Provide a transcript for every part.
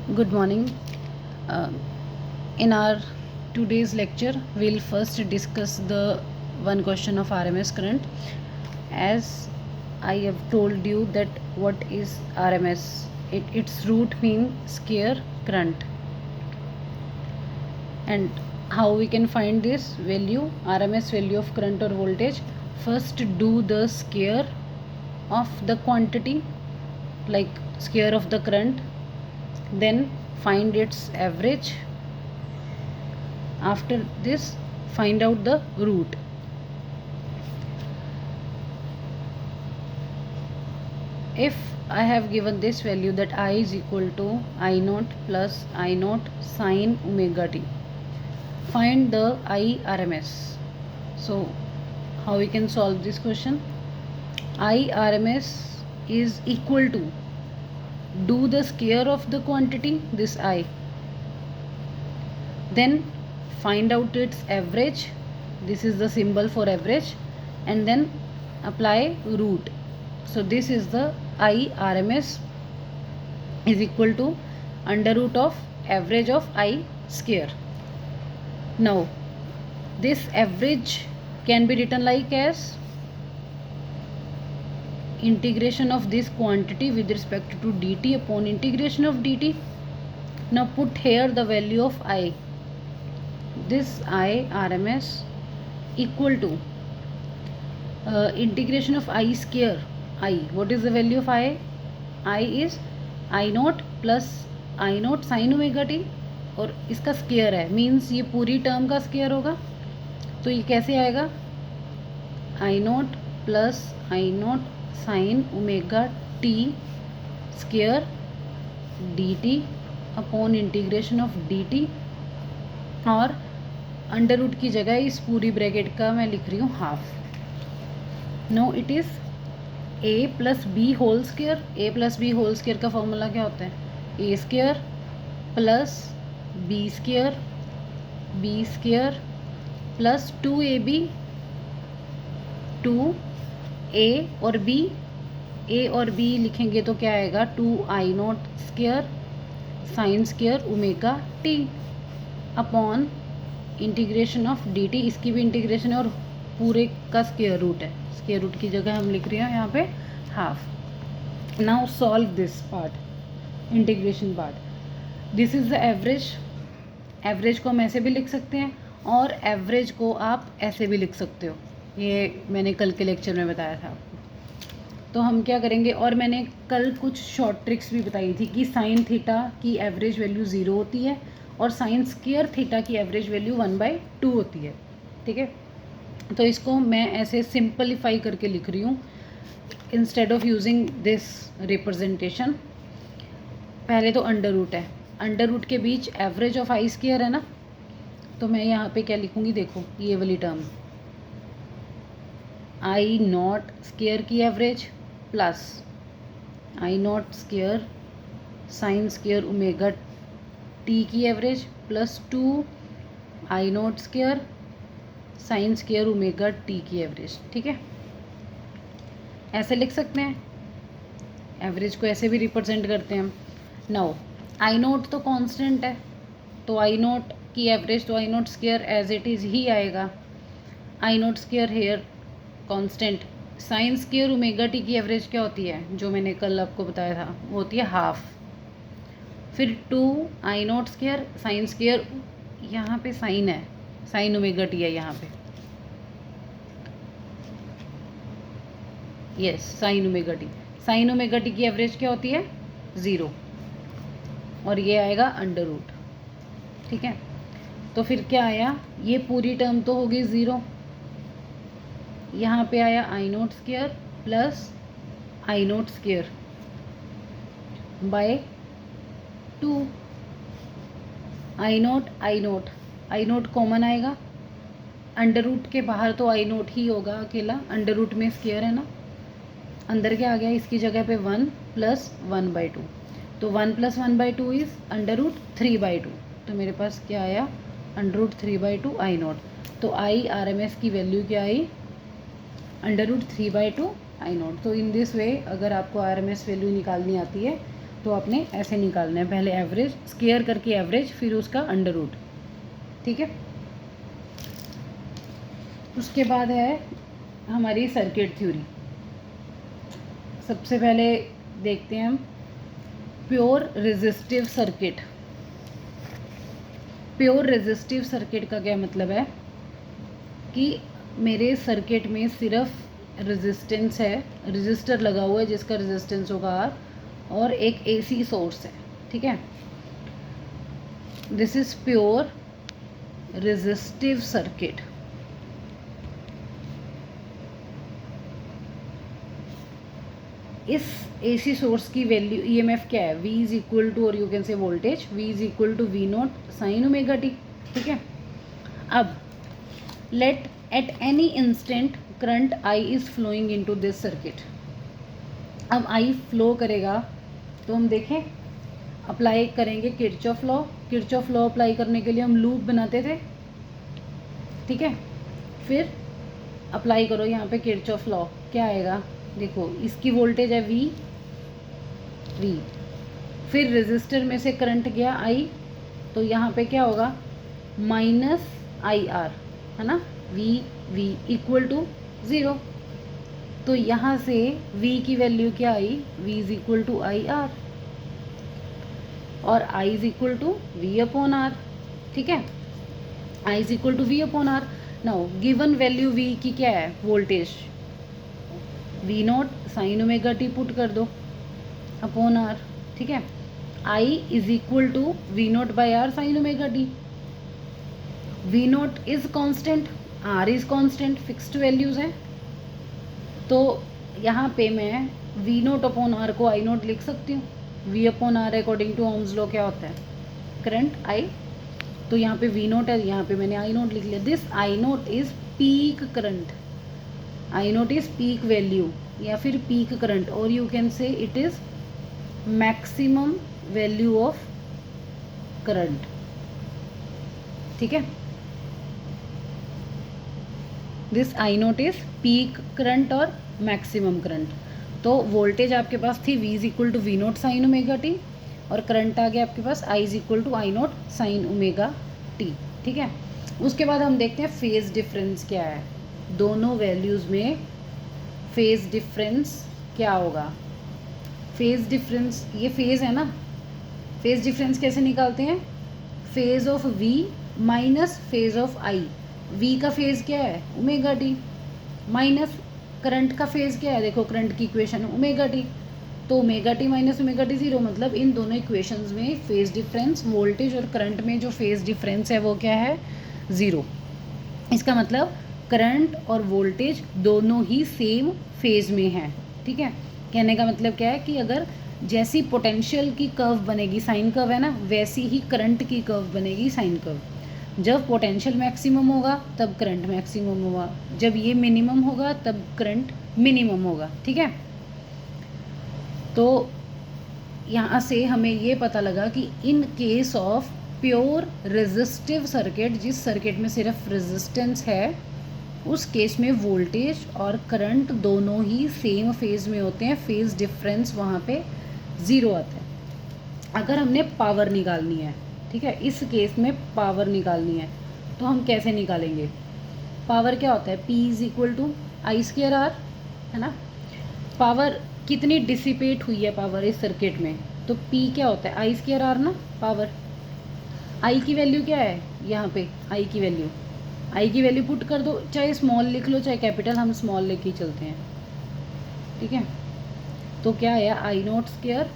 Good morning. Uh, in our today's lecture, we'll first discuss the one question of RMS current. As I have told you that what is RMS? Its root means square current. And how we can find this value, RMS value of current or voltage? First do the square of the quantity, like square of the current, then find its average. After this, find out the root. If I have given this value that I is equal to I naught plus I naught sine omega t, find the I RMS. So how we can solve this question? I RMS is equal to, do the square of the quantity, this I, then find out its average, this is the symbol for average, and then apply root. So this is the I RMS is equal to under root of average of I square. Now this average can be written like as integration of this quantity with respect to dt upon integration of dt. Now put here the value of I. This I RMS equal to integration of I square I. What is the value of I? I is I naught plus I naught sign omega t, और इसका square है, means ये पूरी term का square होगा. तो ये कैसे आएगा? I naught plus I naught sine omega T square D T upon integration of D T, और अंडर रूट की जगह इस पूरी ब्रैकेट का मैं लिख रही हूँ half. No it is A plus B whole square. A plus B whole square का फॉर्मूला क्या होता है? A square plus B square plus 2ab, 2 A और बी, ए और बी लिखेंगे तो क्या आएगा? 2 I naught square sine square omega T upon integration of D T. इसकी भी इंटीग्रेशन है और पूरे का स्क्वायर रूट है. स्क्वायर रूट की जगह हम लिख रहे हैं यहाँ पे half. Now solve this part, integration part. This is the average. Average को हम ऐसे भी लिख सकते हैं और एवरेज को आप ऐसे भी लिख सकते हो. ये मैंने कल के लेक्चर में बताया था आपको. तो हम क्या करेंगे, और मैंने कल कुछ शॉर्ट ट्रिक्स भी बताई थी कि साइन थीटा की एवरेज वैल्यू 0 होती है और साइन स्क्वायर थीटा की एवरेज वैल्यू 1/2 होती है. ठीक है, तो इसको मैं ऐसे सिंपलीफाई करके लिख रही हूँ instead of using this representation. पहले तो अंडर रूट है, अंडर रूट के बीच एवरेज ऑफ आई स्क्वायर है ना, तो मैं यहाँ पे क्या लिखूँगी? देखो ये वाली टर्म आई नॉट स्क्वायर की average plus I naught square sine square omega T की average plus 2 I naught square sine square omega T की एवरेज. ठीक है, ऐसे लिख सकते हैं. एवरेज को ऐसे भी रिप्रेजेंट करते हैं हम. नाउ आई नोट तो कांस्टेंट है, तो आई नोट की एवरेज तो I naught square as it is ही आएगा. I naught square here constant. Sine square omega T की एवरेज क्या होती है, जो मैंने कल आपको बताया था, वो होती है हाफ. फिर 2 I naught square sine square, यहाँ पे साइन है, साइन ओमेगा टी है यहाँ पे, yes sign omega T. Sign omega T की एवरेज क्या होती है? 0, और ये आएगा अंडर रूट. ठीक है, तो फिर क्या आया? ये पूरी टर्म तो होगी 0. यहाँ पे आया I naught square plus I naught square by 2. I naught common आएगा. अंडर रूट के बाहर तो आई नोट ही होगा अकेला, अंडर रूट में स्क्वायर है ना. अंदर क्या आ गया? इसकी जगह पे 1 प्लस 1/2. तो 1 प्लस 1/2 इज़ अंडर रूट 3/2. तो मेरे पास क्या आया? Under root 3/2 I naught. तो आई आर एम एस की वैल्यू क्या आई? Under root 3/2 I naught. तो इन दिस वे अगर आपको आर एम एस वैल्यू निकालनी आती है तो आपने ऐसे निकालना है, पहले एवरेज स्क्वायर करके एवरेज, फिर उसका अंडर रूट। ठीक है, उसके बाद है हमारी सर्किट थ्योरी। सबसे पहले देखते हैं हम pure resistive circuit. Pure resistive circuit का क्या मतलब है कि मेरे सर्किट में सिर्फ रेजिस्टेंस है, रजिस्टर लगा हुआ है जिसका रेजिस्टेंस होगा R, और एक AC सोर्स है। ठीक है, this is pure resistive circuit. इस AC सोर्स की वैल्यू EMF क्या है, V इज इक्वल टू, और you can say voltage, V is equal to V not sine omega T. ठीक है, अब let at any instant current I is flowing into this circuit. अब I flow करेगा तो हम देखें, अप्लाई करेंगे Kirchhoff law. Kirchhoff law apply करने के लिए हम लूप बनाते थे। ठीक है, फिर अप्लाई करो यहाँ पे किरचॉफ लॉ, क्या आएगा देखो, इसकी वोल्टेज है V, फिर रेजिस्टर में से करंट गया I, तो यहाँ पे क्या होगा माइनस IR, है ना, V इक्वल टू 0। तो यहाँ से V की वैल्यू क्या आई, V is equal to IR और I is equal to V upon R। ठीक है, I is equal to V upon R। Now given value V की क्या है, voltage V not sine omega t put कर दो अपॉन R। ठीक है, I is equal to V nought by R sine omega t. V nought is constant, R is constant, fixed values हैं, तो यहाँ पे मैं V नॉट अपॉन R को I नॉट लिख सकती हूँ। V upon R according to Ohm's law क्या होता है, करंट I, तो यहाँ पे V नॉट है, यहाँ पे मैंने I नॉट लिख लिया। This I nought is peak current, I nought is peak value या फिर पीक करंट, और you can say it is maximum value of current. ठीक है, this I nought is peak current और मैक्सिमम करंट। तो voltage आपके पास थी V is equal to V not sine omega t, और करंट आ गया आपके पास I is equal to I nought sine omega T. ठीक है, उसके बाद हम देखते हैं फेज डिफरेंस क्या है, दोनों वैल्यूज़ में फेज डिफरेंस क्या होगा। फेज डिफरेंस, ये फेज है ना, फेज डिफरेंस कैसे निकालते हैं, phase of V minus phase of I। V का फेज क्या है ओमेगा टी, माइनस करंट का फेज क्या है, देखो करंट की इक्वेशन ओमेगा टी, तो omega T minus omega T 0, मतलब इन दोनों इक्वेशंस में फेज डिफरेंस, वोल्टेज और करंट में जो फेज डिफरेंस है वो क्या है 0। इसका मतलब करंट और वोल्टेज दोनों ही सेम फेज में हैं। ठीक है, कहने का मतलब क्या है कि अगर जैसी पोटेंशियल की कर्व बनेगी, साइन कर्व है ना, वैसी ही करंट की कर्व बनेगी, साइन कर्व। जब पोटेंशियल मैक्सिमम होगा तब करंट मैक्सिमम होगा, जब ये मिनिमम होगा तब करंट मिनिमम होगा। ठीक है, तो यहाँ से हमें ये पता लगा कि इन case of pure resistive circuit, जिस सर्किट में सिर्फ रेजिस्टेंस है, उस केस में वोल्टेज और करंट दोनों ही सेम फेज में होते हैं, फेज डिफरेंस वहाँ पे 0 आता है। अगर हमने पावर निकालनी है, ठीक है, इस केस में पावर निकालनी है, तो हम कैसे निकालेंगे, पावर क्या होता है, P is equal to I square R, है ना। पावर कितनी डिसिपेट हुई है पावर इस सर्किट में, तो P क्या होता है आई स्क्वायर आर ना, पावर। I की वैल्यू क्या है यहाँ पे, I की वैल्यू पुट कर दो, चाहे स्मॉल लिख लो चाहे कैपिटल, हम स्मॉल लेके ही चलते हैं। ठीक है, तो क्या आया I not square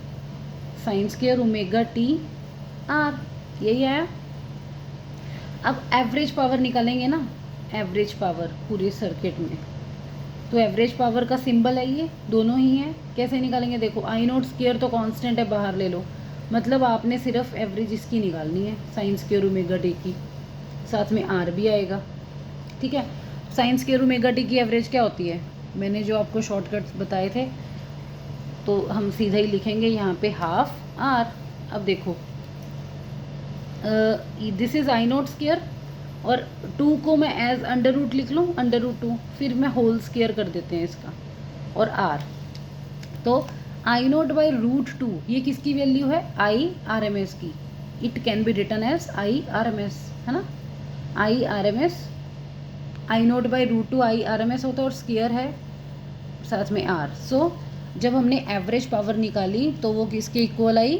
sine square omega T R, यही आया। अब एवरेज पावर निकालेंगे ना, एवरेज पावर पूरे सर्किट में, तो एवरेज पावर का सिंबल है ये, दोनों ही हैं। कैसे निकालेंगे, देखो I नॉट स्क्वायर तो कांस्टेंट है, बाहर ले लो, मतलब आपने सिर्फ एवरेज इसकी निकालनी है, साइन स्क्वायर ओमेगा टी की, साथ में R भी आएगा। ठीक है, साइन स्क्वायर ओमेगा टी की एवरेज क्या होती है, मैंने जो आपको शॉर्टकट्स बताए थे, तो हम सीधा ही लिखेंगे यहाँ पे हाफ R। अब देखो this is I not square, और 2 को मैं एज अंडर रूट लिख लूँ, अंडर रूट 2, फिर मैं होल स्क्वायर कर देते हैं इसका, और R, तो आई नोट बाई √2 ये किसकी वैल्यू है, आई आर एम एस की. It can be written as I R M S, है ना. I R M S, I nought by √2 I R M S होता है और स्क्वायर है साथ में आर. सो जब हमने एवरेज पावर निकाली तो वो किसके इक्वल आई,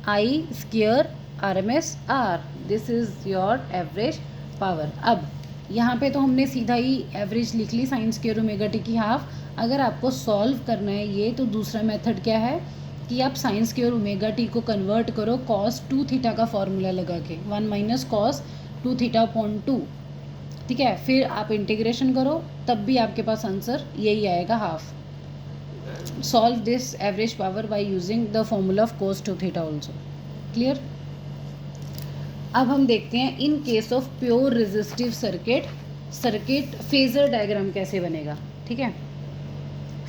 I square R M S R. This is your average power. अब यहाँ पे तो हमने सीधा ही एवरेज लिख ली साइन स्क्वायर ओमेगा टी की हाफ. अगर आपको सॉल्व करना है ये तो दूसरा मेथड क्या है कि आप साइन स्क्वायर ओमेगा टी को कन्वर्ट करो cos 2 थीटा का फॉर्मूला लगा के, 1 माइनस cos 2 थीटा अपॉन 2. ठीक है, फिर आप इंटीग्रेशन करो तब भी आपके पास आंसर यही आएगा half. Solve this average power by using the formula of cos 2 theta also. Clear. अब हम देखते हैं इन case of pure resistive circuit phasor diagram कैसे बनेगा. ठीक है,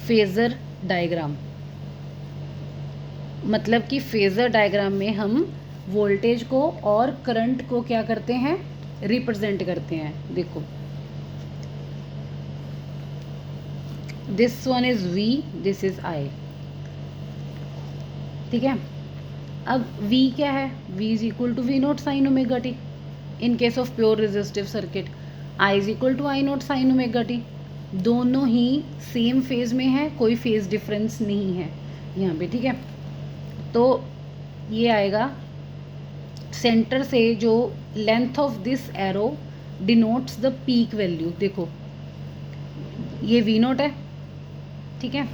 फेजर डायग्राम मतलब कि फेजर डायग्राम में हम वोल्टेज को और करंट को क्या करते हैं, रिप्रेजेंट करते हैं. देखो this one is V, this is I. ठीक है, अब V क्या है, V is equal to V nought sine omega t in case of pure resistive circuit. I is equal to I nought sine omega t. दोनों ही same phase में है, कोई फेज डिफरेंस नहीं है यहाँ पे. ठीक है, तो ये आएगा सेंटर से जो length of this arrow denotes the peak value. देखो ये V नोट है. ठीक है,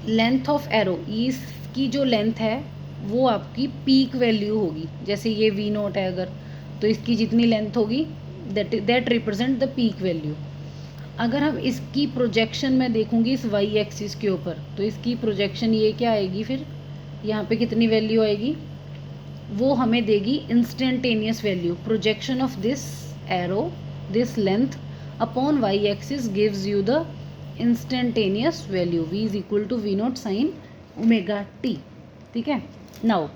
लेंथ ऑफ एरो, इसकी जो लेंथ है वो आपकी पीक वैल्यू होगी. जैसे ये V नोट है अगर, तो इसकी जितनी लेंथ होगी that represent the peak value. अगर हम इसकी प्रोजेक्शन में देखूंगी इस y एक्सिस के ऊपर, तो इसकी प्रोजेक्शन ये क्या आएगी, फिर यहाँ पे कितनी वैल्यू आएगी, वो हमें देगी instantaneous value. Projection of this arrow, this length upon y axis gives you the instantaneous value. v is equal to V nought sine omega T. ठीक है, नाउ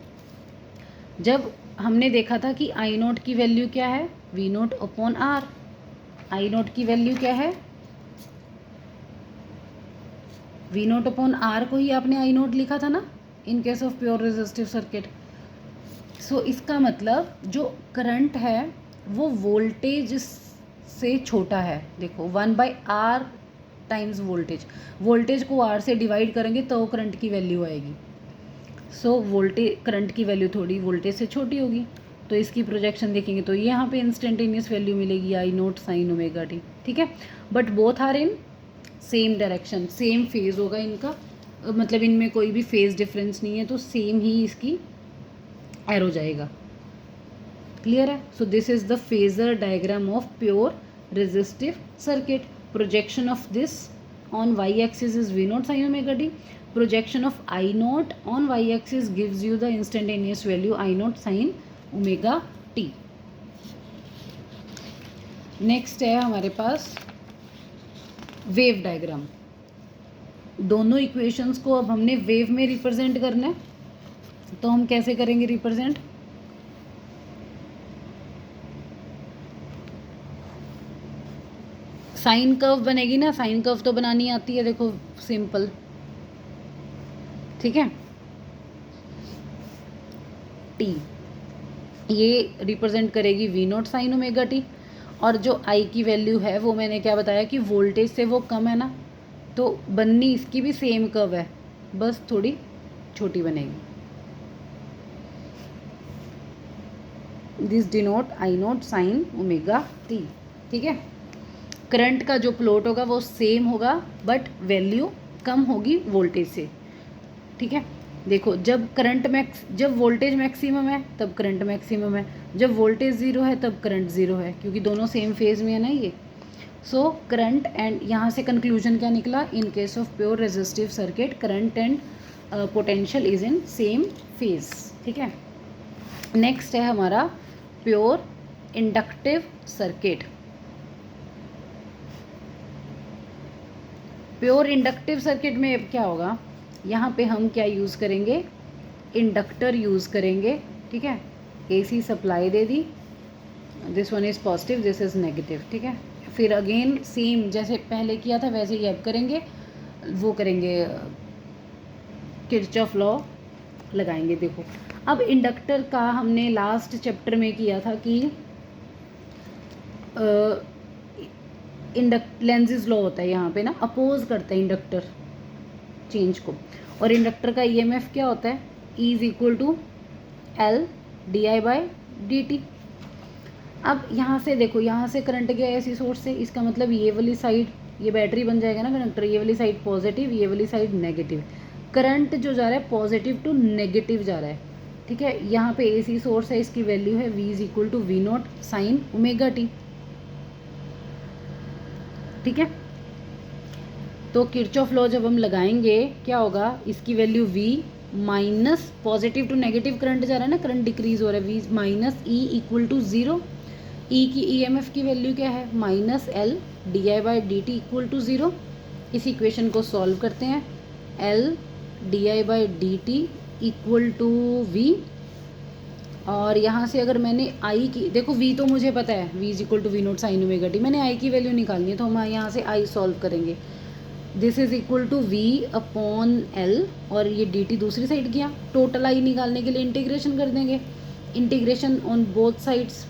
जब हमने देखा था कि I नोट की वैल्यू क्या है, V note upon R. I note की वैल्यू क्या है, V नोट अपॉन R को ही आपने I नोट लिखा था ना in case of pure resistive circuit. So इसका मतलब जो करंट है वो वोल्टेज से छोटा है. देखो 1/R टाइम्स वोल्टेज को R से डिवाइड करेंगे तो करंट की वैल्यू आएगी. सो करंट की वैल्यू थोड़ी वोल्टेज से छोटी होगी, तो इसकी प्रोजेक्शन देखेंगे तो यहाँ पे इंस्टेंटेनियस वैल्यू मिलेगी I nought sine omega T. ठीक है, but both are in same direction, same phase होगा इनका, मतलब इनमें कोई भी फेज डिफरेंस नहीं है, तो सेम ही इसकी एरो जाएगा. क्लियर है. So this is the phasor diagram of pure resistive circuit. Projection of this on y axis is V nought sine omega T. Projection of I note on y axis gives you the instantaneous value I nought sine omega T. Next है हमारे पास wave diagram. दोनों equations को अब हमने wave में represent करना है, तो हम कैसे करेंगे रिप्रेजेंट. साइन कर्व बनेगी ना, साइन कर्व तो बनानी आती है, देखो सिंपल. ठीक है, टी ये रिप्रेजेंट करेगी V nought sine omega t. और जो I की वैल्यू है वो मैंने क्या बताया कि वोल्टेज से वो कम है ना, तो बननी इसकी भी सेम कर्व है, बस थोड़ी छोटी बनेगी. This denote I nought sine omega T. ठीक है, करंट का जो प्लॉट होगा वो सेम होगा बट वैल्यू कम होगी वोल्टेज से. ठीक है, देखो जब वोल्टेज मैक्सिमम है तब करंट मैक्सिमम है, जब वोल्टेज ज़ीरो है तब करंट ज़ीरो है, क्योंकि दोनों सेम फेज में है ना ये. सो करंट एंड यहाँ से कंक्लूजन क्या निकला, इन case of pure resistive circuit current and potential is in same phase. ठीक है, नेक्स्ट है हमारा pure inductive circuit. Pure inductive circuit में अब क्या होगा, यहाँ पे हम क्या यूज़ करेंगे, इंडक्टर यूज़ करेंगे. ठीक है, AC supply they the, this one is positive, this is negative. ठीक है, फिर अगेन सेम जैसे पहले किया था वैसे ही अब करेंगे, वो करेंगे किरचॉफ लॉ लगाएंगे। देखो अब इंडक्टर का हमने लास्ट चैप्टर में किया था कि लेंजिस लॉ होता है यहाँ पे ना, अपोज करता है इंडक्टर चेंज को, और इंडक्टर का ईएमएफ क्या होता है, E is equal to L di/dt। अब यहाँ से देखो, यहाँ से करंट गया ऐसी सोर्स से, इसका मतलब ये वाली साइड, ये बैटरी बन जाएगा ना कंडक्टर, ये वाली साइड पॉजिटिव, ये वाली साइड नेगेटिव। करंट जो जा रहा है पॉजिटिव टू नेगेटिव जा रहा है, ठीक है। यहाँ पे एसी सोर्स है, इसकी वैल्यू है V is equal to V not sine omega T, ठीक है। तो किरचॉफ लॉ जब हम लगाएंगे क्या होगा, इसकी value V minus positive to negative current जा रहा है ना, करंट डिक्रीज हो रहा है, V minus E equal to 0। E की EMF की वैल्यू क्या है, minus L di/dt equal to 0। इस इक्वेशन को सॉल्व करते हैं, L di/dt equal to V, और यहाँ से अगर मैंने I की, देखो V तो मुझे पता है, V is equal to V nought sine omega t, मैंने I की वैल्यू निकालनी है, तो हम यहाँ से I सॉल्व करेंगे। This is equal to V upon L, और ये dt दूसरी साइड किया, टोटल I निकालने के लिए इंटीग्रेशन कर देंगे, इंटीग्रेशन ऑन बोथ साइड्स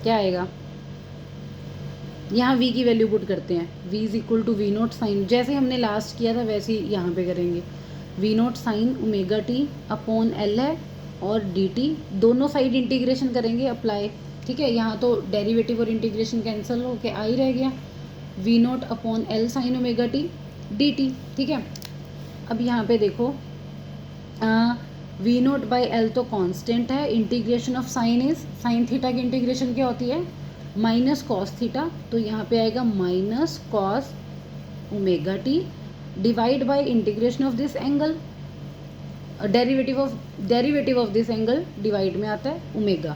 क्या आएगा, यहाँ V की वैल्यू पुट करते हैं, V is equal to V nought sine, जैसे हमने लास्ट किया था वैसे ही यहाँ पे करेंगे, V nought sine omega T upon L है, और dt दोनों साइड इंटीग्रेशन करेंगे अप्लाई, ठीक है। यहाँ तो डेरिवेटिव और इंटीग्रेशन कैंसिल हो के आई रह गया, V naught upon L sign omega T dt, ठीक है। अब यहाँ पे देखो V नोट बाई L तो कांस्टेंट है, integration of sine is, sine theta की इंटीग्रेशन क्या होती है, माइनस कॉस थीटा, तो यहाँ पे आएगा minus cos omega t divide by integration of this angle, derivative of this angle divide में आता है omega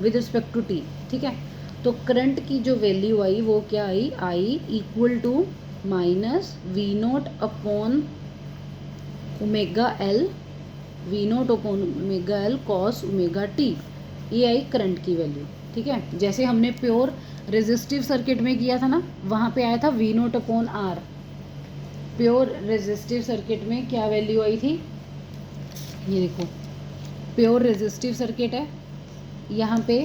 with respect to t, ठीक है। तो करंट की जो वैल्यू आई वो क्या आई, I equal to minus V note upon omega L, V note upon omega L cos omega T, ये आई करंट की वैल्यू, ठीक है। जैसे हमने प्योर रेजिस्टिव सर्किट में किया था ना, वहाँ पे आया था V note upon R। Pure resistive circuit में क्या वैल्यू आई थी, ये देखो प्योर रेजिस्टिव सर्किट है, यहाँ पे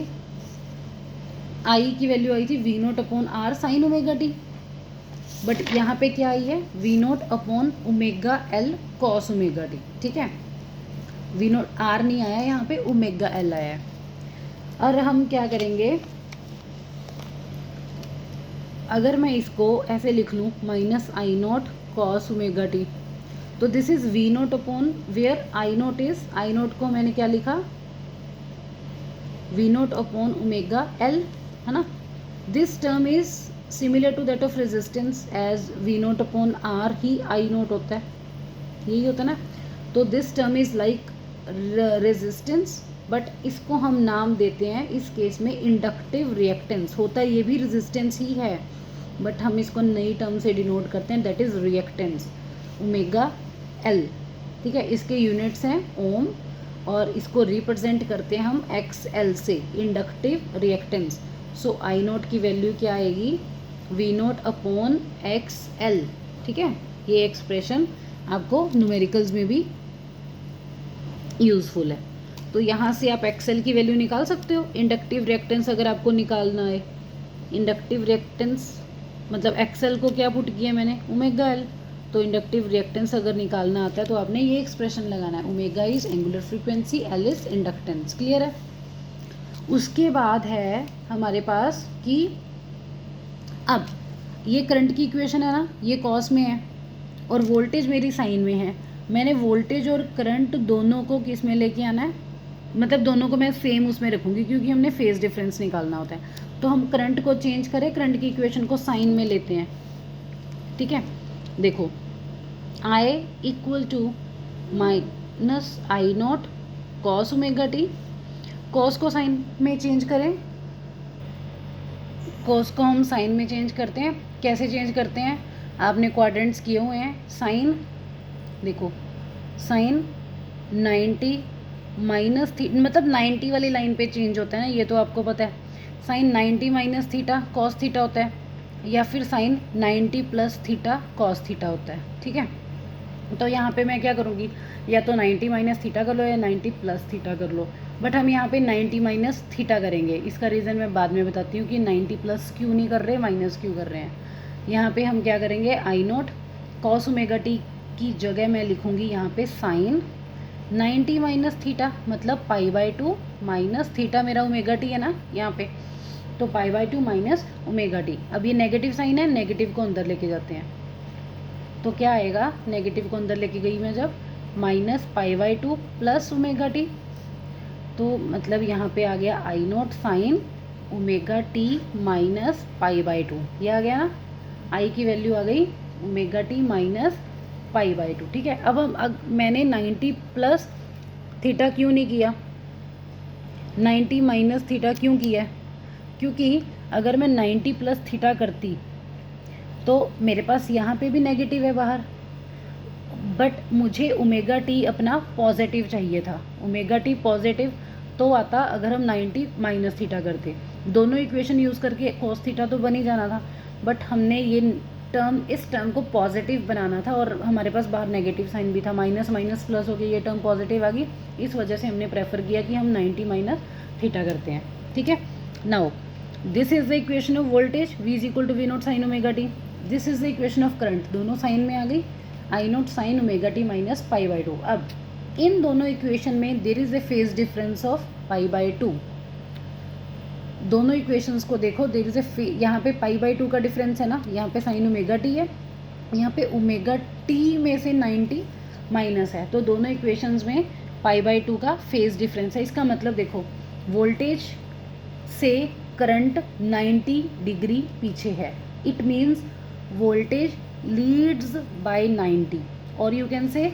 I की वैल्यू आई थी V note upon R sine omega T, but यहाँ पे क्या आई है, V note upon omega L cos omega T, ठीक है। V नोट R नहीं आया यहाँ पे, ओमेगा L आया है। और हम क्या करेंगे, अगर मैं इसको ऐसे लिख लूँ minus I nought cos omega T, तो this is V note upon where I nought is, I nought को मैंने क्या लिखा, V note upon omega L, है ना। This term is similar to that of resistance as V note upon R ही I nought होता है, यही होता है ना। तो this term is like resistance, but इसको हम नाम देते हैं इस केस में इंडक्टिव रिएक्टेंस, होता ये भी रेजिस्टेंस ही है, बट हम इसको नई टर्म से डिनोट करते हैं, that is reactance omega L, ठीक है। इसके यूनिट्स हैं ओम, और इसको रिप्रेजेंट करते हैं हम XL से, इंडक्टिव रिएक्टेंस। सो आई नोट की वैल्यू क्या आएगी, V नोट अपॉन XL, ठीक है। ये एक्सप्रेशन आपको न्यूमेरिकल्स में भी यूज़फुल है। तो यहाँ से आप XL की वैल्यू निकाल सकते हो, इंडक्टिव रिएक्टेंस अगर आपको निकालना है। इंडक्टिव रिएक्टेंस मतलब XL को क्या पुट किया मैंने, ओमेगा L, तो इंडक्टिव रिएक्टेंस अगर निकालना आता है तो आपने ये एक्सप्रेशन लगाना है, omega is angular frequency, L is inductance, clear है। उसके बाद है हमारे पास कि अब ये करंट की इक्वेशन है ना, ये कॉस में है और वोल्टेज मेरी साइन में है, मैंने वोल्टेज और करंट दोनों को किस में लेके आना है, मतलब दोनों को मैं सेम उसमें रखूँगी क्योंकि हमने फेज डिफरेंस निकालना होता है। तो हम करंट को चेंज करें, करंट की इक्वेशन को साइन में लेते हैं, ठीक है। देखो I equal to minus I nought cos omega t, cos को साइन में चेंज करें, कॉस को हम साइन में चेंज करते हैं, कैसे चेंज करते हैं, आपने क्वाड्रेंट्स किए हुए हैं, साइन देखो साइन 90 माइनस थीटा, मतलब 90 वाली लाइन पे चेंज होता है ना, ये तो आपको पता है, sine 90 minus theta cos theta होता है, या फिर sine 90 plus theta cos theta होता है, ठीक है। तो यहाँ पे मैं क्या करूँगी, या तो 90 माइनस थीटा कर लो या 90 प्लस थीटा कर लो, बट हम यहाँ पे 90 माइनस थीटा करेंगे। इसका रीज़न मैं बाद में बताती हूँ कि 90 प्लस क्यों नहीं कर रहे, माइनस क्यों कर रहे हैं। यहाँ पे हम क्या करेंगे, आई नोट कॉस ओमेगा टी की जगह मैं लिखूँगी यहाँ पे साइन 90 माइनस थीटा, मतलब पाई/2 माइनस थीटा मेरा ओमेगा टी है ना यहाँ पे, तो पाई/2 माइनस ओमेगा टी। अब ये नेगेटिव साइन है, नेगेटिव को अंदर लेके जाते हैं, तो क्या आएगा, नेगेटिव को अंदर लेके गई मैं जब, माइनस पाई/2 प्लस ओमेगा टी, तो मतलब यहाँ पे आ गया I naught sine omega T minus पाई/2, ये आ गया ना, आई की वैल्यू आ गई ओमेगा टी माइनस पाई/2। ठीक है, अब मैंने 90 प्लस थीटा क्यों नहीं किया, 90 माइनस थीटा क्यों किया, क्योंकि अगर मैं 90 प्लस थीटा करती तो मेरे पास यहाँ पे भी नेगेटिव है बाहर, बट मुझे ओमेगा टी अपना पॉजिटिव चाहिए था। ओमेगा टी पॉजिटिव तो आता अगर हम 90 माइनस थीटा करते, दोनों इक्वेशन यूज़ करके कॉस थीटा तो बन ही जाना था, बट हमने ये इस टर्म को पॉजिटिव बनाना था और हमारे पास बाहर नेगेटिव साइन भी था, माइनस माइनस प्लस हो गई, ये टर्म पॉजिटिव आ गई, इस वजह से हमने प्रेफर किया कि हम 90 माइनस थीटा करते हैं। ठीक है, now this is the equation of voltage v is equal to V naught sine omega T, this is the equation of current, दोनों साइन में आ गई, I naught sine omega T minus पाई/2। अब इन दोनों इक्वेशन में there is a phase difference of पाई/2, दोनों इक्वेशंस को देखो, देर इज ए यहाँ पे पाई/2 का डिफरेंस है ना, यहाँ पे साइन ओमेगा टी है, यहाँ पे ओमेगा टी में से 90 माइनस है, तो दोनों इक्वेशंस में पाई/2 का फेज डिफरेंस है। इसका मतलब देखो, वोल्टेज से करंट 90 डिग्री पीछे है, it means voltage leads by 90, और you can say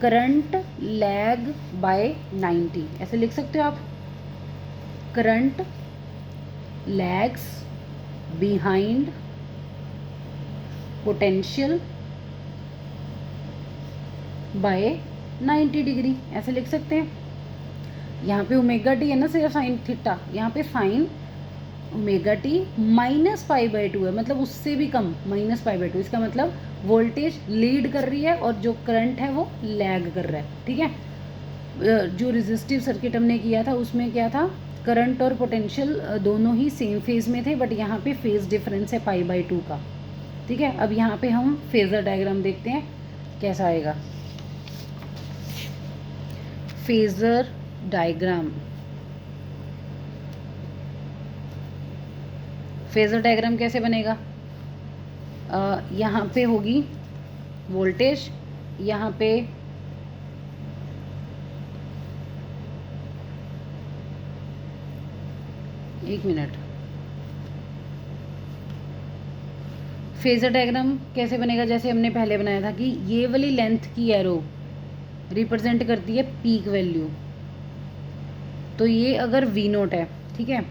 current lag by 90, ऐसे लिख सकते हो आप, current lags behind potential by 90 degree, ऐसे लिख सकते हैं। यहाँ पे ओमेगा टी है ना सिर्फ साइन थीटा, यहाँ पे साइन ओमेगा टी माइनस पाई/2 है, मतलब उससे भी कम, माइनस पाई/2, इसका मतलब वोल्टेज लीड कर रही है और जो करंट है वो लैग कर रहा है। ठीक है, जो रेजिस्टिव सर्किट हमने किया था उसमें क्या था, करंट और पोटेंशियल दोनों ही सेम फेज में थे, बट यहाँ पे फेज डिफरेंस है पाई/2 का। ठीक है, अब यहाँ पे हम फेजर डायग्राम देखते हैं कैसा आएगा। फेजर डायग्राम, फेजर डायग्राम कैसे बनेगा, यहाँ पे होगी वोल्टेज, यहाँ पे एक मिनट, फेजर डायग्राम कैसे बनेगा, जैसे हमने पहले बनाया था कि ये वाली लेंथ की एरो रिप्रेजेंट करती है पीक वैल्यू, तो ये अगर वी नोट है, ठीक है,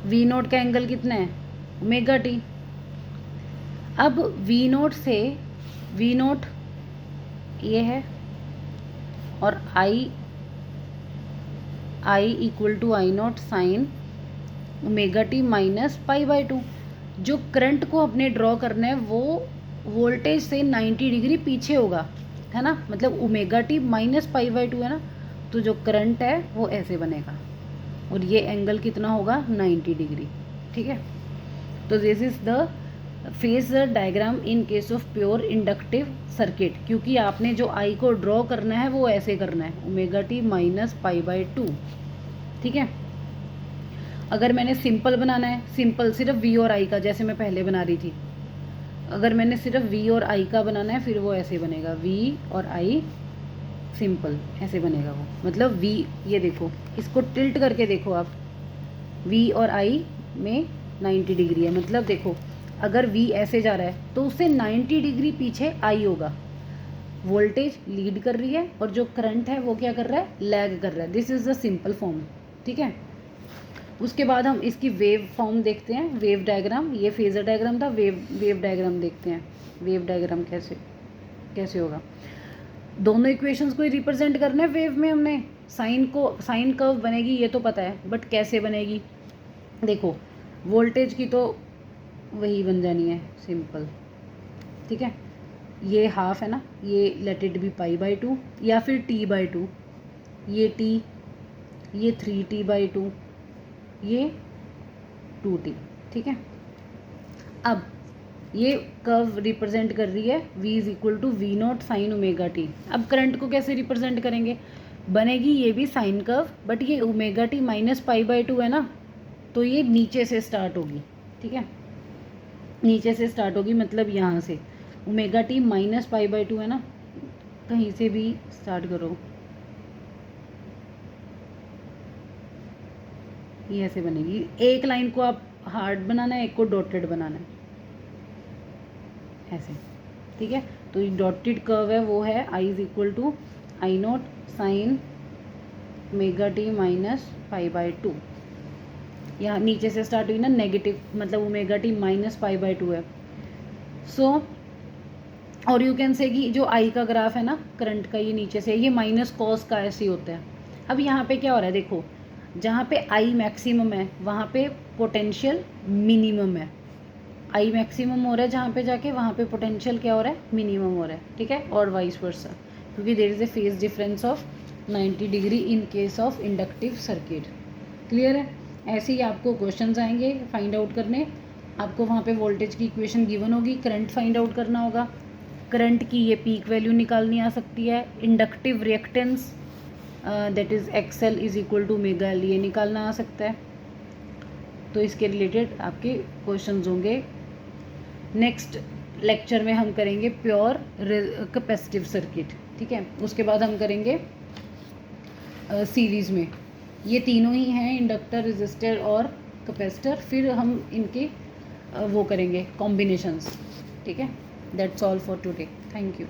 वी नोट का एंगल कितना है, ओमेगा टी। अब वी नोट से, वी नोट ये है और I equal to I naught sine omega T minus पाई/2, जो करंट को अपने ड्रॉ करना है वो वोल्टेज से 90 डिग्री पीछे होगा, है ना, मतलब ओमेगा टी माइनस पाई/2 है ना, तो जो करंट है वो ऐसे बनेगा और ये एंगल कितना होगा, 90 डिग्री। ठीक है, तो this is the phasor diagram in case of pure inductive circuit, क्योंकि आपने जो आई को ड्रॉ करना है वो ऐसे करना है, ओमेगा टी माइनस पाई/2। ठीक है, अगर मैंने सिंपल बनाना है, सिंपल सिर्फ वी और आई का, जैसे मैं पहले बना रही थी, अगर मैंने सिर्फ वी और आई का बनाना है फिर वो ऐसे बनेगा, वी और आई सिंपल ऐसे बनेगा वो, मतलब वी, ये देखो इसको टिल्ट करके देखो आप, वी और आई में 90 डिग्री है, मतलब देखो अगर वी ऐसे जा रहा है तो उससे 90 डिग्री पीछे आई होगा, वोल्टेज लीड कर रही है और जो करंट है वो क्या कर रहा है, लैग कर रहा है। This is the simple form. ठीक है, उसके बाद हम इसकी वेव फॉर्म देखते हैं, वेव डायग्राम, ये फेजर डायग्राम था, वेव डायग्राम देखते हैं, वेव डायग्राम कैसे होगा। दोनों इक्वेशंस को ही रिप्रेजेंट करना है वेव में, हमने साइन कर्व बनेगी ये तो पता है, बट कैसे बनेगी, देखो वोल्टेज की तो वही बन जानी है सिंपल। ठीक है, ये हाफ है ना, ये let it be pi by 2 या फिर t बाई 2, ये t, ये 3t/2, ये 2t। ठीक है, अब ये कर्व रिप्रेजेंट कर रही है v is equal to V nought sine omega T. अब करंट को कैसे रिप्रेजेंट करेंगे, बनेगी ये भी साइन कर्व, बट ये omega T minus pi by 2 है ना, तो ये नीचे से स्टार्ट होगी। ठीक है, नीचे से स्टार्ट होगी, मतलब यहाँ से omega T minus pi by 2 है ना, कहीं से भी स्टार्ट करो, ये ऐसे बनेगी। एक लाइन को आप हार्ड बनाना है, एक को डॉटेड बनाना है, ऐसे। ठीक है, तो ये डॉटेड कर्व है वो है I is equal to I naught sine omega T minus pi by 2। यहाँ नीचे से स्टार्ट हुई ना नेगेटिव, मतलब omega T minus pi by 2 है। सो और यू कैन से कि जो आई का ग्राफ है ना करंट का, ये नीचे से, ये माइनस कॉस का ऐसे ही होता है। अब यहाँ पे क्या हो रहा है, देखो जहाँ पे आई मैक्सिमम है वहाँ पे पोटेंशियल मिनिमम है, आई मैक्सिमम हो रहा है जहाँ पे जाके, वहाँ पे पोटेंशियल क्या हो रहा है, मिनिमम हो रहा है। ठीक है, और वाइस वर्सा, क्योंकि there is a phase difference of 90 degree in case of inductive circuit. Clear है, ऐसे ही आपको क्वेश्चंस आएंगे फाइंड आउट करने, आपको वहाँ पे वोल्टेज की इक्वेशन गिवन होगी, करंट फाइंड आउट करना होगा, करंट की ये पीक वैल्यू निकालनी आ सकती है, inductive reactance that is X L is equal to omega L, ये निकालना आ सकता है। तो इसके रिलेटेड आपके क्वेश्चंस होंगे। नेक्स्ट लेक्चर में हम करेंगे प्योर कैपेसिटिव सर्किट। ठीक है, उसके बाद हम करेंगे सीरीज़ में, ये तीनों ही हैं इंडक्टर, रेजिस्टर और कैपेसिटर, फिर हम इनके वो करेंगे कॉम्बिनेशंस। ठीक है, that's all for today, thank you.